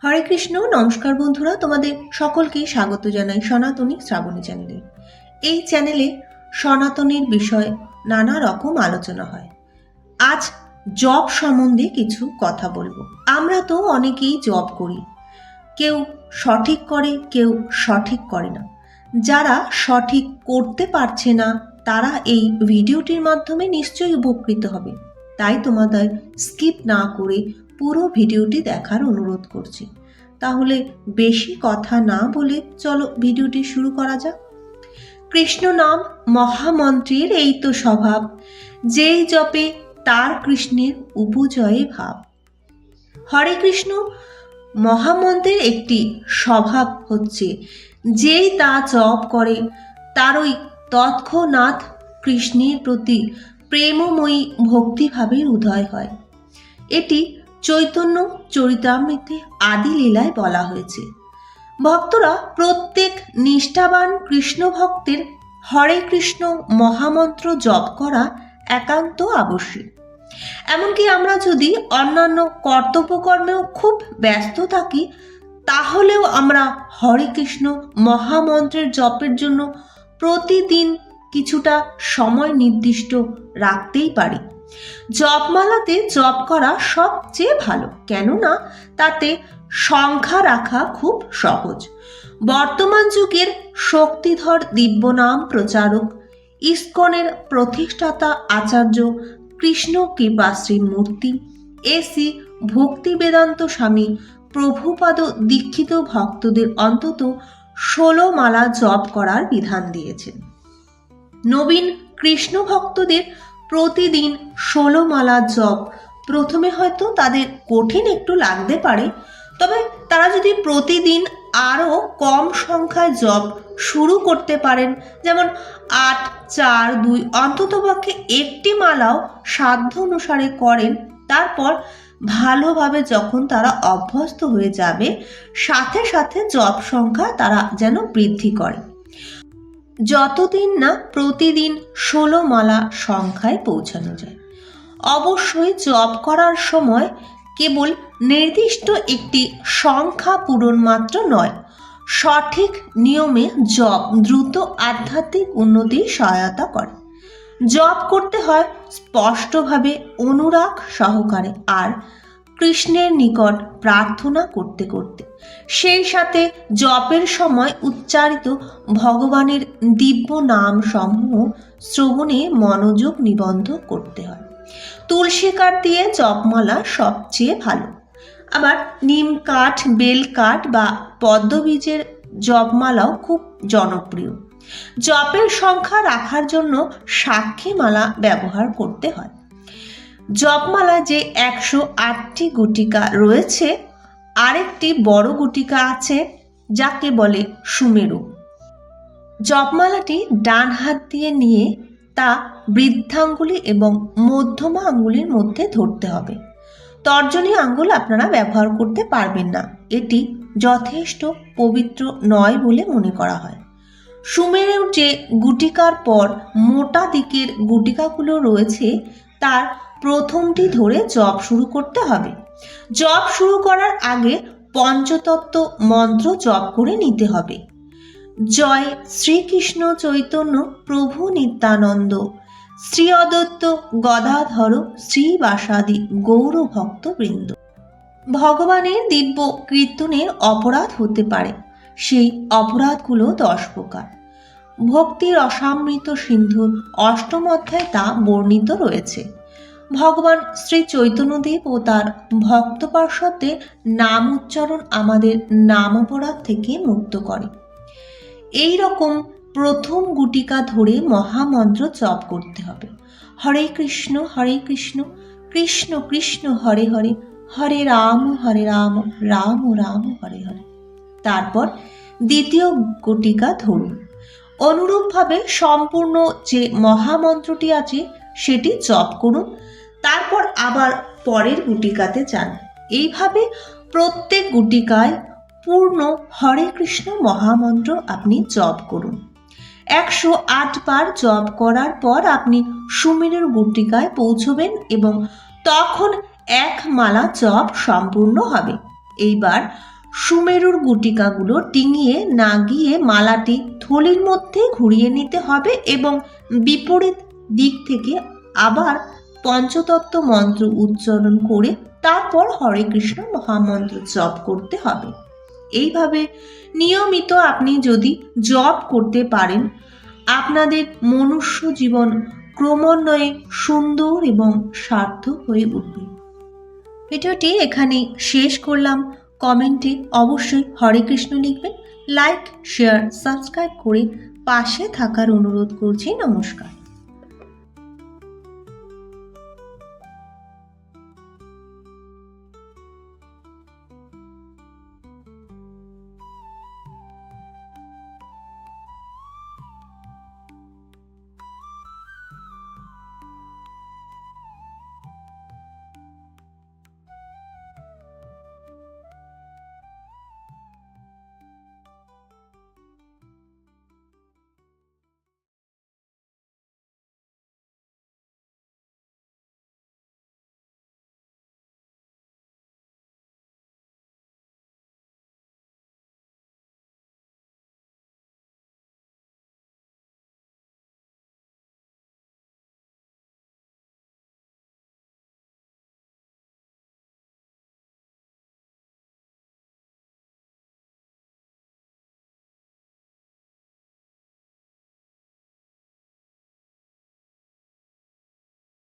হরে কৃষ্ণ। নমস্কার বন্ধুরা, তোমাদের সকলকেই স্বাগত জানাই সনাতনী শ্রাবণী চ্যানেলে। এই চ্যানেলে সনাতনীর বিষয় নানা রকম আলোচনা হয়। আজ জব সম্বন্ধে কিছু কথা বলবো। আমরা তো অনেকেই জব করি, কেউ সঠিক করে, কেউ সঠিক করে না। যারা সঠিক করতে পারছে না তারা এই ভিডিওটির মাধ্যমে নিশ্চয়ই উপকৃত হবে। তাই তোমাদের স্কিপ না করে পুরো ভিডিওটি দেখার অনুরোধ করছি। তাহলে বেশি কথা না বলে চলো ভিডিওটি শুরু করা যাক। কৃষ্ণ নাম মহামন্ত্রের এই তো স্বভাব, যেই জপে তার কৃষ্ণের উপজয়ে ভাব। হরে কৃষ্ণ মহামন্ত্রের একটি স্বভাব হচ্ছে, যেই তা জপ করে তারই তৎক্ষণাৎ কৃষ্ণের প্রতি প্রেমময়ী ভক্তিভাবের উদয় হয়। এটি চৈতন্য চরিতামৃতে আদি লীলায় বলা হয়েছে। ভক্তরা প্রত্যেক নিষ্ঠাবান কৃষ্ণ ভক্তের হরে কৃষ্ণ মহামন্ত্র জপ করা একান্ত আবশ্যক। এমনকি আমরা যদি অন্যান্য কর্তব্যকর্মেও খুব ব্যস্ত থাকি, তাহলেও আমরা হরে কৃষ্ণ মহামন্ত্রের জপের জন্য প্রতিদিন কিছুটা সময় নির্দিষ্ট রাখতেই পারি। জপমালাতে জপ করা সবচেয়ে ভালো, কেননা তাতে সংখ্যা রাখা খুব সহজ। বর্তমান যুগের শক্তিধর দিব্যনাম প্রচারক ইস্কনের প্রতিষ্ঠাতা আচার্য কৃষ্ণ কৃপাশ্রী মূর্তি এসি ভক্তি বেদান্ত স্বামী প্রভুপাদ দীক্ষিত ভক্তদের অন্তত 16 মালা জপ করার বিধান দিয়েছেন। নবীন কৃষ্ণ ভক্তদের প্রতিদিন 16 মালা জপ প্রথমে হয়তো তাদের কঠিন একটু লাগতে পারে, তবে তারা যদি প্রতিদিন আরও কম সংখ্যায় জপ শুরু করতে পারেন, যেমন 8, 4, 2 অন্ততপক্ষে একটি মালাও সাধ্য অনুসারে করেন, তারপর ভালোভাবে যখন তারা অভ্যস্ত হয়ে যাবে, সাথে সাথে জপ সংখ্যা তারা যেন বৃদ্ধি করে, যতদিন না প্রতিদিন 16 মালা সংখ্যায় পৌঁছানো যায়। অবশ্যই জপ করার সময় কেবল নির্দিষ্ট একটি সংখ্যা পূরণ মাত্র নয়, সঠিক নিয়মে জপ দ্রুত আধ্যাত্মিক উন্নতির সহায়তা করে। জপ করতে হয় স্পষ্টভাবে, অনুরাগ সহকারে, আর কৃষ্ণের নিকট প্রার্থনা করতে করতে। সেই সাথে জপের সময় উচ্চারিত ভগবানের দিব্য নাম সমূহ শ্রবণে মনোযোগ নিবদ্ধ করতে হয়। তুলসী কাঠ দিয়ে জপমালা সবচেয়ে ভালো। আবার নিম কাঠ, বেল কাঠ বা পদ্মবীজের জপমালাও খুব জনপ্রিয়। জপের সংখ্যা রাখার জন্য সাক্ষী মালা ব্যবহার করতে হয়। জপমালা যে 108টি গুটিকা রয়েছে, আরেকটি বড় গুটিকা আছে যাকে বলে সুমেরু। জপমালাটি ডান হাত দিয়ে নিয়ে তা বৃদ্ধাঙ্গুলি এবং মধ্যমা আঙ্গুলির মধ্যে ধরতে হবে। তর্জনী আঙ্গুল আপনারা ব্যবহার করতে পারবেন না, এটি যথেষ্ট পবিত্র নয় বলে মনে করা হয়। সুমেরুর যে গুটিকার পর মোটা দিকের গুটিকাগুলো রয়েছে, তার প্রথমটি ধরে জপ শুরু করতে হবে। জপ শুরু করার আগে পঞ্চতত্ত্ব মন্ত্র জপ করে নিতে হবে। জয় শ্রীকৃষ্ণ চৈতন্য প্রভু নিত্যানন্দ, শ্রী অদ্বৈত গদাধর শ্রীবাসাদি গৌর ভক্তবৃন্দ। ভগবানের দিব্য কীর্তনের অপরাধ হতে পারে, সেই অপরাধগুলো 10 প্রকার। ভক্তির রসামৃত সিন্ধুর 8ম অধ্যায়ে তা বর্ণিত রয়েছে। ভগবান শ্রী চৈতন্যদেব ও তার ভক্ত পার্ষদদের নাম উচ্চারণ আমাদের নাম অপরাধ থেকে মুক্ত করে। এই রকম প্রথম গুটিকা ধরে মহামন্ত্র জপ করতে হবে। হরে কৃষ্ণ কৃষ্ণ কৃষ্ণ হরে হরে, হরে রাম রাম রাম হরে হরে। তারপর দ্বিতীয় গুটিকা ধরুন। অনুরূপভাবে সম্পূর্ণ যে মহামন্ত্রটি আছে সেটি জপ করুন, তারপর আবার পরের গুটিকাতে যান। এইভাবে প্রত্যেক গুটিকায় পূর্ণ হরে কৃষ্ণ মহামন্ত্র আপনি জপ করুন। 108 বার জপ করার পর আপনি সুমেরুর গুটিকায় পৌঁছবেন এবং তখন 1 মালা জপ সম্পূর্ণ হবে। এইবার সুমেরুর গুটিকাগুলো ডিঙিয়ে না গিয়ে মালাটি থলির মধ্যে ঘুরিয়ে নিতে হবে এবং বিপরীত দিক থেকে আবার পঞ্চতত্ত্ব মন্ত্র উচ্চারণ করে তারপর হরে কৃষ্ণ মহামন্ত্র জপ করতে হবে। এইভাবে নিয়মিত আপনি যদি জপ করতে পারেন, আপনাদের মনুষ্য জীবন ক্রমান্বয়ে সুন্দর এবং সার্থক হয়ে উঠবে। ভিডিওটি এখানে শেষ করলাম। কমেন্টে অবশ্যই হরে কৃষ্ণ লিখবেন। লাইক, শেয়ার, সাবস্ক্রাইব করে পাশে থাকার অনুরোধ করছি। নমস্কার।